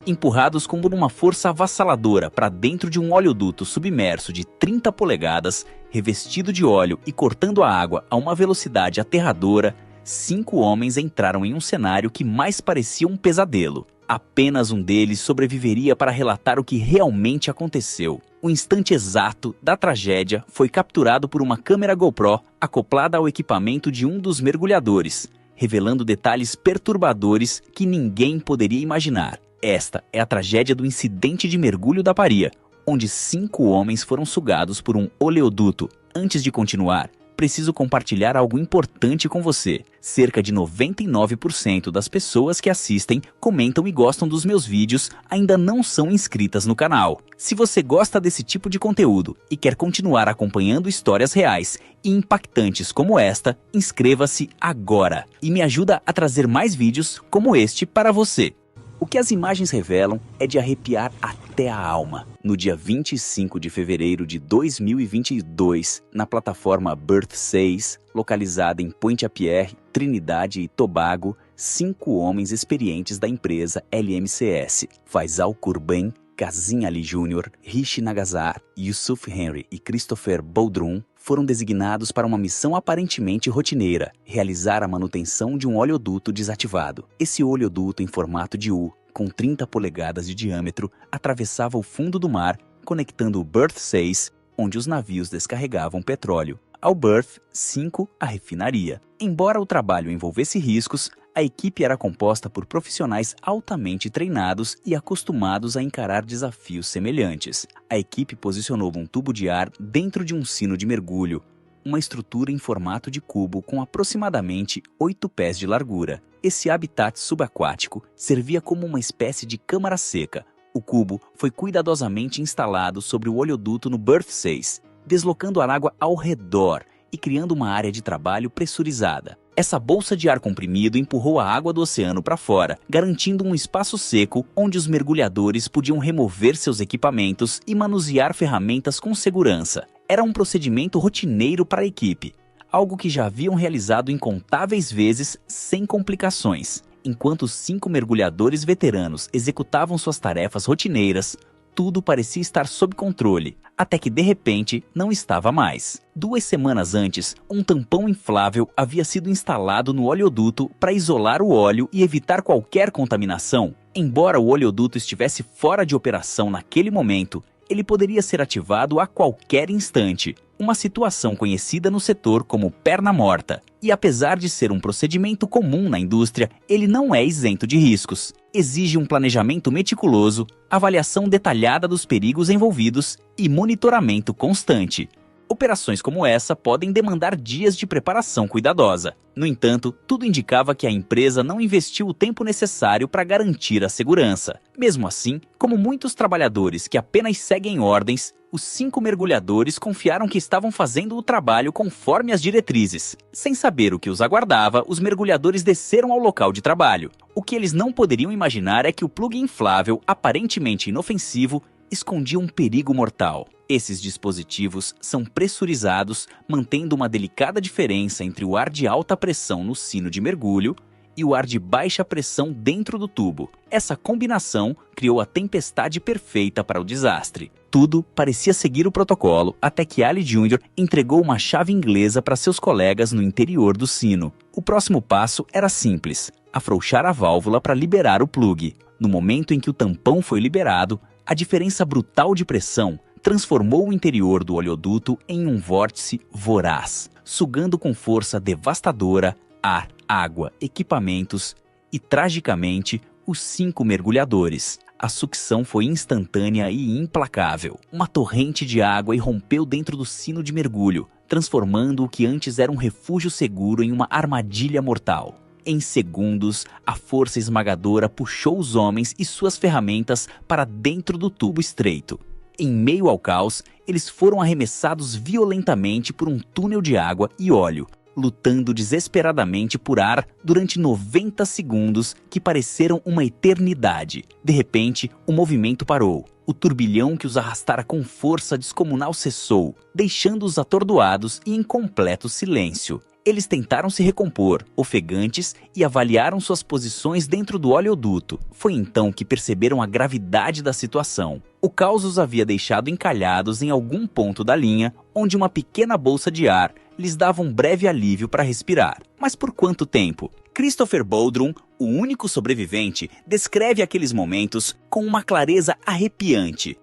Empurrados com uma força avassaladora para dentro de um oleoduto submerso de 30 polegadas, revestido de óleo e cortando a água a uma velocidade aterradora, 5 homens entraram em um cenário que mais parecia um pesadelo. Apenas um deles sobreviveria para relatar o que realmente aconteceu. O instante exato da tragédia foi capturado por uma câmera GoPro acoplada ao equipamento de um dos mergulhadores, revelando detalhes perturbadores que ninguém poderia imaginar. Esta é a tragédia do incidente de mergulho da Paria, onde 5 homens foram sugados por um oleoduto. Antes de continuar, preciso compartilhar algo importante com você. Cerca de 99% das pessoas que assistem, comentam e gostam dos meus vídeos ainda não são inscritas no canal. Se você gosta desse tipo de conteúdo e quer continuar acompanhando histórias reais e impactantes como esta, inscreva-se agora e me ajuda a trazer mais vídeos como este para você. O que as imagens revelam é de arrepiar até a alma. No dia 25 de fevereiro de 2022, na plataforma Berth 6, localizada em Pointe-à-Pierre, Trinidade e Tobago, 5 homens experientes da empresa LMCS, Faisal Kurben, Kazim Ali Jr., Rishi Nagazar, Yusuf Henry e Christopher Boudrum, foram designados para uma missão aparentemente rotineira, realizar a manutenção de um oleoduto desativado. Esse oleoduto em formato de U, com 30 polegadas de diâmetro, atravessava o fundo do mar, conectando o Berth 6, onde os navios descarregavam petróleo, ao Berth 5, a refinaria. Embora o trabalho envolvesse riscos, a equipe era composta por profissionais altamente treinados e acostumados a encarar desafios semelhantes. A equipe posicionou um tubo de ar dentro de um sino de mergulho, uma estrutura em formato de cubo com aproximadamente 8 pés de largura. Esse habitat subaquático servia como uma espécie de câmara seca. O cubo foi cuidadosamente instalado sobre o oleoduto no Berth 6, deslocando a água ao redor e criando uma área de trabalho pressurizada. Essa bolsa de ar comprimido empurrou a água do oceano para fora, garantindo um espaço seco onde os mergulhadores podiam remover seus equipamentos e manusear ferramentas com segurança. Era um procedimento rotineiro para a equipe, algo que já haviam realizado incontáveis vezes sem complicações. Enquanto os 5 mergulhadores veteranos executavam suas tarefas rotineiras, tudo parecia estar sob controle, até que de repente não estava mais. 2 semanas antes, um tampão inflável havia sido instalado no oleoduto para isolar o óleo e evitar qualquer contaminação. Embora o oleoduto estivesse fora de operação naquele momento, ele poderia ser ativado a qualquer instante, uma situação conhecida no setor como perna morta. E apesar de ser um procedimento comum na indústria, ele não é isento de riscos. Exige um planejamento meticuloso, avaliação detalhada dos perigos envolvidos e monitoramento constante. Operações como essa podem demandar dias de preparação cuidadosa. No entanto, tudo indicava que a empresa não investiu o tempo necessário para garantir a segurança. Mesmo assim, como muitos trabalhadores que apenas seguem ordens, os 5 mergulhadores confiaram que estavam fazendo o trabalho conforme as diretrizes. Sem saber o que os aguardava, os mergulhadores desceram ao local de trabalho. O que eles não poderiam imaginar é que o plug inflável, aparentemente inofensivo, escondia um perigo mortal. Esses dispositivos são pressurizados, mantendo uma delicada diferença entre o ar de alta pressão no sino de mergulho e o ar de baixa pressão dentro do tubo. Essa combinação criou a tempestade perfeita para o desastre. Tudo parecia seguir o protocolo até que Ali Jr. entregou uma chave inglesa para seus colegas no interior do sino. O próximo passo era simples: afrouxar a válvula para liberar o plug. No momento em que o tampão foi liberado, a diferença brutal de pressão transformou o interior do oleoduto em um vórtice voraz, sugando com força devastadora ar, água, equipamentos e, tragicamente, os 5 mergulhadores. A sucção foi instantânea e implacável. Uma torrente de água irrompeu dentro do sino de mergulho, transformando o que antes era um refúgio seguro em uma armadilha mortal. Em segundos, a força esmagadora puxou os homens e suas ferramentas para dentro do tubo estreito. Em meio ao caos, eles foram arremessados violentamente por um túnel de água e óleo, lutando desesperadamente por ar durante 90 segundos que pareceram uma eternidade. De repente, o movimento parou. O turbilhão que os arrastara com força descomunal cessou, deixando-os atordoados e em completo silêncio. Eles tentaram se recompor, ofegantes, e avaliaram suas posições dentro do oleoduto. Foi então que perceberam a gravidade da situação. O caos os havia deixado encalhados em algum ponto da linha, onde uma pequena bolsa de ar lhes dava um breve alívio para respirar. Mas por quanto tempo? Christopher Boldrum, o único sobrevivente, descreve aqueles momentos com uma clareza arrepiante.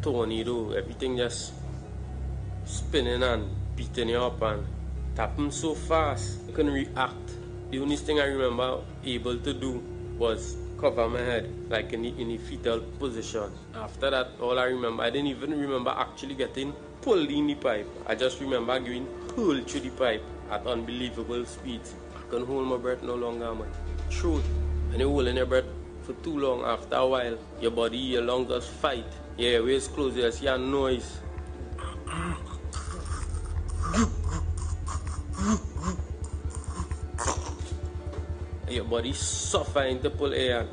Tornado, everything just spinning and beating you up and happened so fast. I couldn't react. The only thing I remember able to do was cover my head, like in the fetal position. After that, all I remember, I didn't even remember actually getting pulled in the pipe. I just remember getting pulled through the pipe at unbelievable speeds. I couldn't hold my breath no longer, man. Throat, and you're holding your breath for too long. After a while, your body, your lungs just fight. Your airways close, you see a noise. Your body suffering to pull air.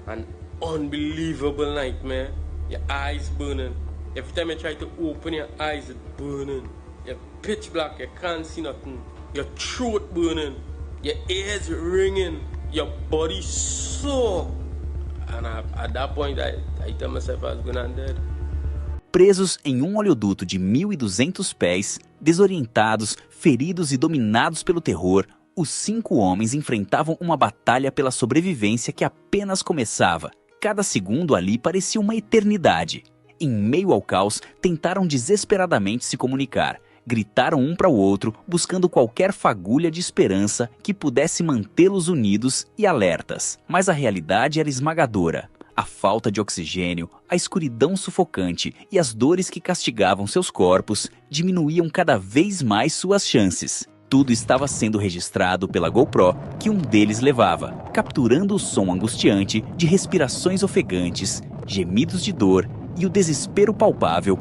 An unbelievable nightmare. Your eyes burning. Every time you try to open your eyes, it's burning. You're pitch black, you can't see nothing. Your throat burning. Your ears ringing. Your body sore. And at that point, I tell myself I was gonna end dead. Presos em um oleoduto de 1.200 pés, desorientados, feridos e dominados pelo terror, os 5 homens enfrentavam uma batalha pela sobrevivência que apenas começava. Cada segundo ali parecia uma eternidade. Em meio ao caos, tentaram desesperadamente se comunicar. Gritaram um para o outro, buscando qualquer fagulha de esperança que pudesse mantê-los unidos e alertas. Mas a realidade era esmagadora. A falta de oxigênio, a escuridão sufocante e as dores que castigavam seus corpos diminuíam cada vez mais suas chances. Tudo estava sendo registrado pela GoPro que um deles levava, capturando o som angustiante de respirações ofegantes, gemidos de dor e o desespero palpável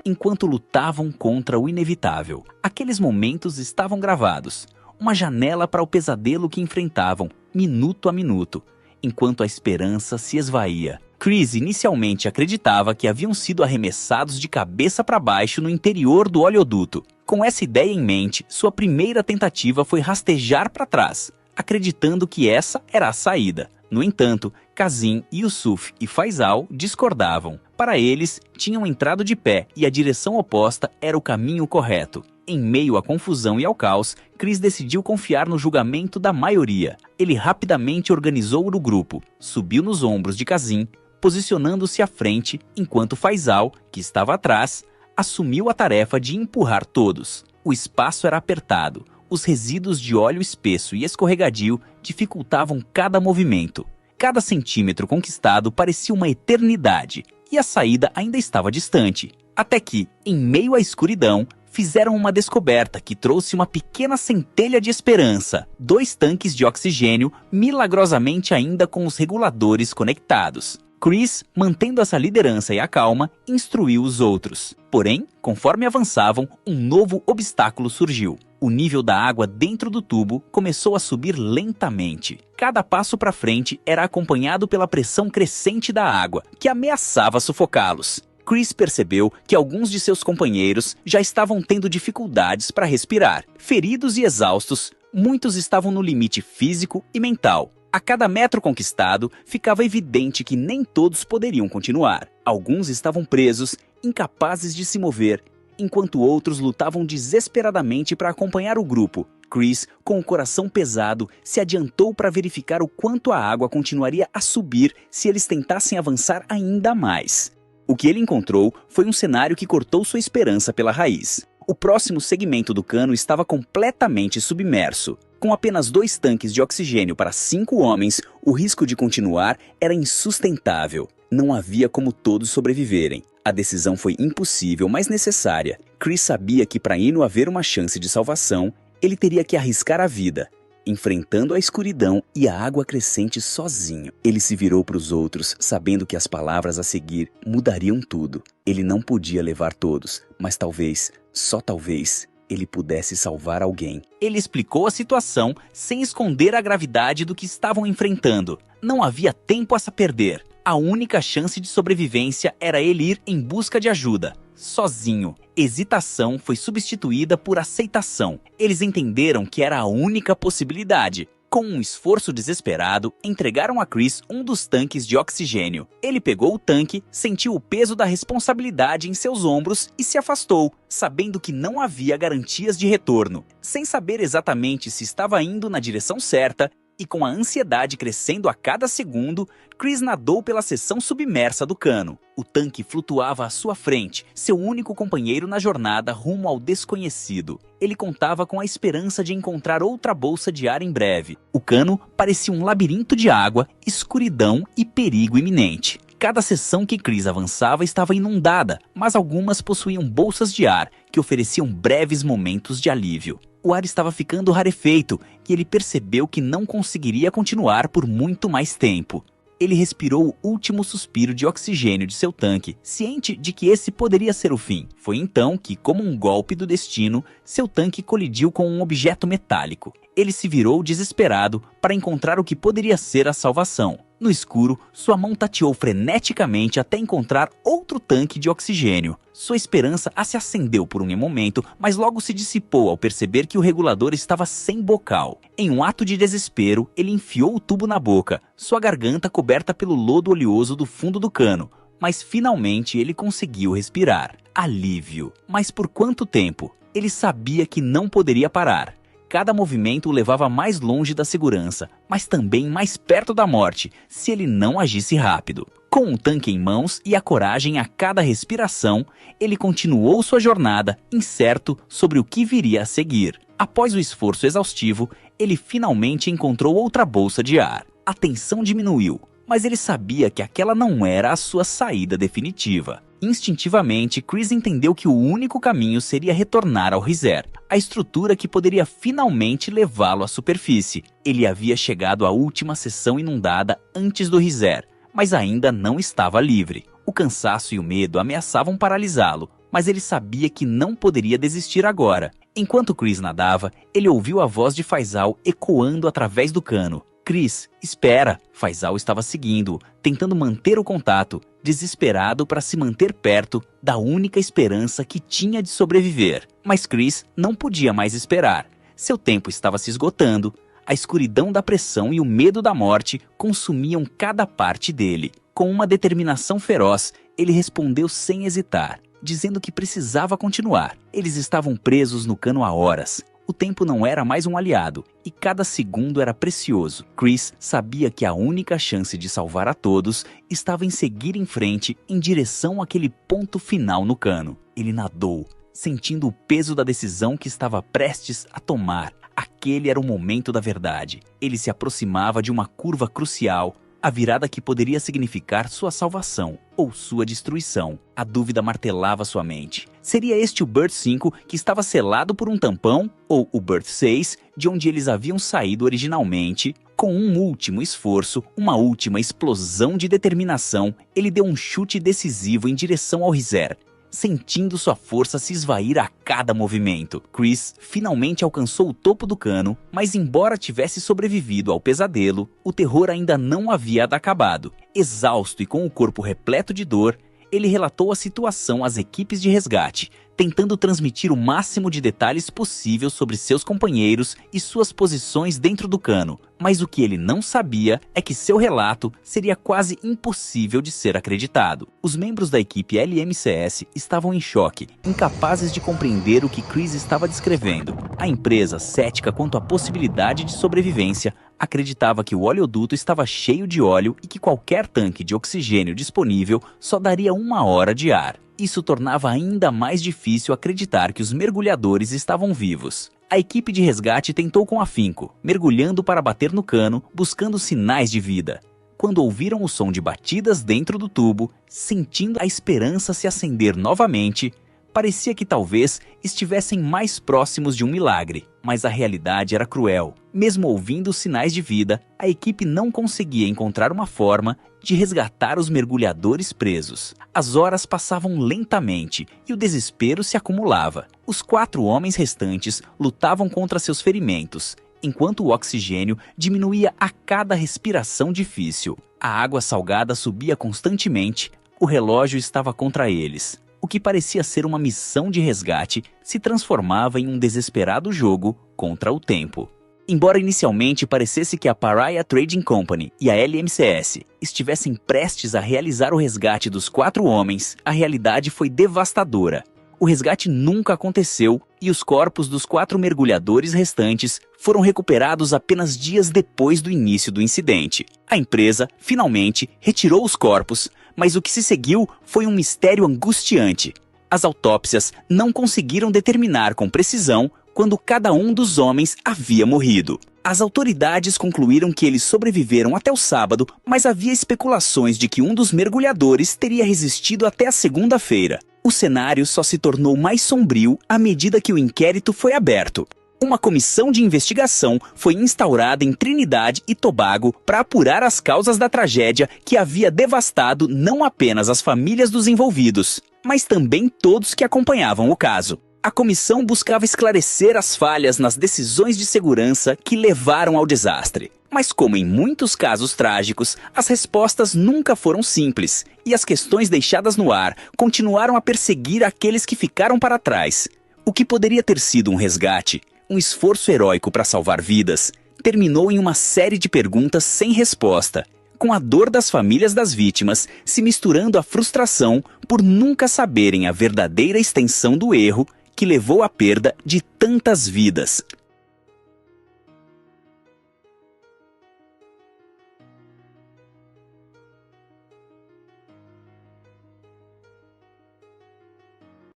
enquanto lutavam contra o inevitável. Aqueles momentos estavam gravados, uma janela para o pesadelo que enfrentavam, minuto a minuto, enquanto a esperança se esvaía. Chris inicialmente acreditava que haviam sido arremessados de cabeça para baixo no interior do oleoduto. Com essa ideia em mente, sua primeira tentativa foi rastejar para trás, acreditando que essa era a saída. No entanto, Kazim, Yusuf e Faisal discordavam. Para eles, tinham entrado de pé e a direção oposta era o caminho correto. Em meio à confusão e ao caos, Chris decidiu confiar no julgamento da maioria. Ele rapidamente organizou o grupo, subiu nos ombros de Kazim, posicionando-se à frente, enquanto Faisal, que estava atrás, assumiu a tarefa de empurrar todos. O espaço era apertado. Os resíduos de óleo espesso e escorregadio dificultavam cada movimento. Cada centímetro conquistado parecia uma eternidade, e a saída ainda estava distante. Até que, em meio à escuridão, fizeram uma descoberta que trouxe uma pequena centelha de esperança. 2 tanques de oxigênio, milagrosamente ainda com os reguladores conectados. Chris, mantendo essa liderança e a calma, instruiu os outros. Porém, conforme avançavam, um novo obstáculo surgiu. O nível da água dentro do tubo começou a subir lentamente. Cada passo para frente era acompanhado pela pressão crescente da água, que ameaçava sufocá-los. Chris percebeu que alguns de seus companheiros já estavam tendo dificuldades para respirar. Feridos e exaustos, muitos estavam no limite físico e mental. A cada metro conquistado, ficava evidente que nem todos poderiam continuar. Alguns estavam presos, incapazes de se mover, enquanto outros lutavam desesperadamente para acompanhar o grupo. Chris, com o coração pesado, se adiantou para verificar o quanto a água continuaria a subir se eles tentassem avançar ainda mais. O que ele encontrou foi um cenário que cortou sua esperança pela raiz. O próximo segmento do cano estava completamente submerso. Com apenas 2 tanques de oxigênio para 5 homens, o risco de continuar era insustentável. Não havia como todos sobreviverem. A decisão foi impossível, mas necessária. Chris sabia que para Eno haver uma chance de salvação, ele teria que arriscar a vida, enfrentando a escuridão e a água crescente sozinho. Ele se virou para os outros, sabendo que as palavras a seguir mudariam tudo. Ele não podia levar todos, mas talvez, só talvez, ele pudesse salvar alguém. Ele explicou a situação sem esconder a gravidade do que estavam enfrentando. Não havia tempo a se perder. A única chance de sobrevivência era ele ir em busca de ajuda, sozinho. Hesitação foi substituída por aceitação. Eles entenderam que era a única possibilidade. Com um esforço desesperado, entregaram a Chris um dos tanques de oxigênio. Ele pegou o tanque, sentiu o peso da responsabilidade em seus ombros e se afastou, sabendo que não havia garantias de retorno. Sem saber exatamente se estava indo na direção certa, e com a ansiedade crescendo a cada segundo, Chris nadou pela seção submersa do cano. O tanque flutuava à sua frente, seu único companheiro na jornada rumo ao desconhecido. Ele contava com a esperança de encontrar outra bolsa de ar em breve. O cano parecia um labirinto de água, escuridão e perigo iminente. Cada seção que Chris avançava estava inundada, mas algumas possuíam bolsas de ar que ofereciam breves momentos de alívio. O ar estava ficando rarefeito e ele percebeu que não conseguiria continuar por muito mais tempo. Ele respirou o último suspiro de oxigênio de seu tanque, ciente de que esse poderia ser o fim. Foi então que, como um golpe do destino, seu tanque colidiu com um objeto metálico. Ele se virou desesperado para encontrar o que poderia ser a salvação. No escuro, sua mão tateou freneticamente até encontrar outro tanque de oxigênio. Sua esperança se acendeu por um momento, mas logo se dissipou ao perceber que o regulador estava sem bocal. Em um ato de desespero, ele enfiou o tubo na boca, sua garganta coberta pelo lodo oleoso do fundo do cano. Mas finalmente ele conseguiu respirar. Alívio. Mas por quanto tempo? Ele sabia que não poderia parar. Cada movimento o levava mais longe da segurança, mas também mais perto da morte, se ele não agisse rápido. Com um tanque em mãos e a coragem a cada respiração, ele continuou sua jornada, incerto sobre o que viria a seguir. Após o esforço exaustivo, ele finalmente encontrou outra bolsa de ar. A tensão diminuiu, mas ele sabia que aquela não era a sua saída definitiva. Instintivamente, Chris entendeu que o único caminho seria retornar ao Riser, a estrutura que poderia finalmente levá-lo à superfície. Ele havia chegado à última seção inundada antes do Riser, mas ainda não estava livre. O cansaço e o medo ameaçavam paralisá-lo, mas ele sabia que não poderia desistir agora. Enquanto Chris nadava, ele ouviu a voz de Faisal ecoando através do cano. Chris, espera! Faisal estava seguindo-o, tentando manter o contato, desesperado para se manter perto da única esperança que tinha de sobreviver. Mas Chris não podia mais esperar. Seu tempo estava se esgotando. A escuridão da pressão e o medo da morte consumiam cada parte dele. Com uma determinação feroz, ele respondeu sem hesitar, dizendo que precisava continuar. Eles estavam presos no cano há horas. O tempo não era mais um aliado, e cada segundo era precioso. Chris sabia que a única chance de salvar a todos estava em seguir em frente em direção àquele ponto final no cano. Ele nadou, sentindo o peso da decisão que estava prestes a tomar. Aquele era o momento da verdade. Ele se aproximava de uma curva crucial, a virada que poderia significar sua salvação ou sua destruição. A dúvida martelava sua mente. Seria este o Berth 5 que estava selado por um tampão? Ou o Berth 6, de onde eles haviam saído originalmente? Com um último esforço, uma última explosão de determinação, ele deu um chute decisivo em direção ao Riser, sentindo sua força se esvair a cada movimento. Chris finalmente alcançou o topo do cano, mas embora tivesse sobrevivido ao pesadelo, o terror ainda não havia acabado. Exausto e com o corpo repleto de dor, ele relatou a situação às equipes de resgate, tentando transmitir o máximo de detalhes possível sobre seus companheiros e suas posições dentro do cano. Mas o que ele não sabia é que seu relato seria quase impossível de ser acreditado. Os membros da equipe LMCS estavam em choque, incapazes de compreender o que Chris estava descrevendo. A empresa, cética quanto à possibilidade de sobrevivência, acreditava que o oleoduto estava cheio de óleo e que qualquer tanque de oxigênio disponível só daria 1 hora de ar. Isso tornava ainda mais difícil acreditar que os mergulhadores estavam vivos. A equipe de resgate tentou com afinco, mergulhando para bater no cano, buscando sinais de vida. Quando ouviram o som de batidas dentro do tubo, sentindo a esperança se acender novamente, parecia que talvez estivessem mais próximos de um milagre, mas a realidade era cruel. Mesmo ouvindo os sinais de vida, a equipe não conseguia encontrar uma forma de resgatar os mergulhadores presos. As horas passavam lentamente e o desespero se acumulava. Os 4 homens restantes lutavam contra seus ferimentos, enquanto o oxigênio diminuía a cada respiração difícil. A água salgada subia constantemente, o relógio estava contra eles. O que parecia ser uma missão de resgate se transformava em um desesperado jogo contra o tempo. Embora inicialmente parecesse que a Pariah Trading Company e a LMCS estivessem prestes a realizar o resgate dos 4 homens, a realidade foi devastadora. O resgate nunca aconteceu e os corpos dos 4 mergulhadores restantes foram recuperados apenas dias depois do início do incidente. A empresa, finalmente, retirou os corpos, mas o que se seguiu foi um mistério angustiante. As autópsias não conseguiram determinar com precisão quando cada um dos homens havia morrido. As autoridades concluíram que eles sobreviveram até o sábado, mas havia especulações de que um dos mergulhadores teria resistido até a segunda-feira. O cenário só se tornou mais sombrio à medida que o inquérito foi aberto. Uma comissão de investigação foi instaurada em Trinidad e Tobago para apurar as causas da tragédia que havia devastado não apenas as famílias dos envolvidos, mas também todos que acompanhavam o caso. A comissão buscava esclarecer as falhas nas decisões de segurança que levaram ao desastre. Mas como em muitos casos trágicos, as respostas nunca foram simples e as questões deixadas no ar continuaram a perseguir aqueles que ficaram para trás. O que poderia ter sido um resgate, um esforço heróico para salvar vidas, terminou em uma série de perguntas sem resposta, com a dor das famílias das vítimas se misturando à frustração por nunca saberem a verdadeira extensão do erro que levou à perda de tantas vidas.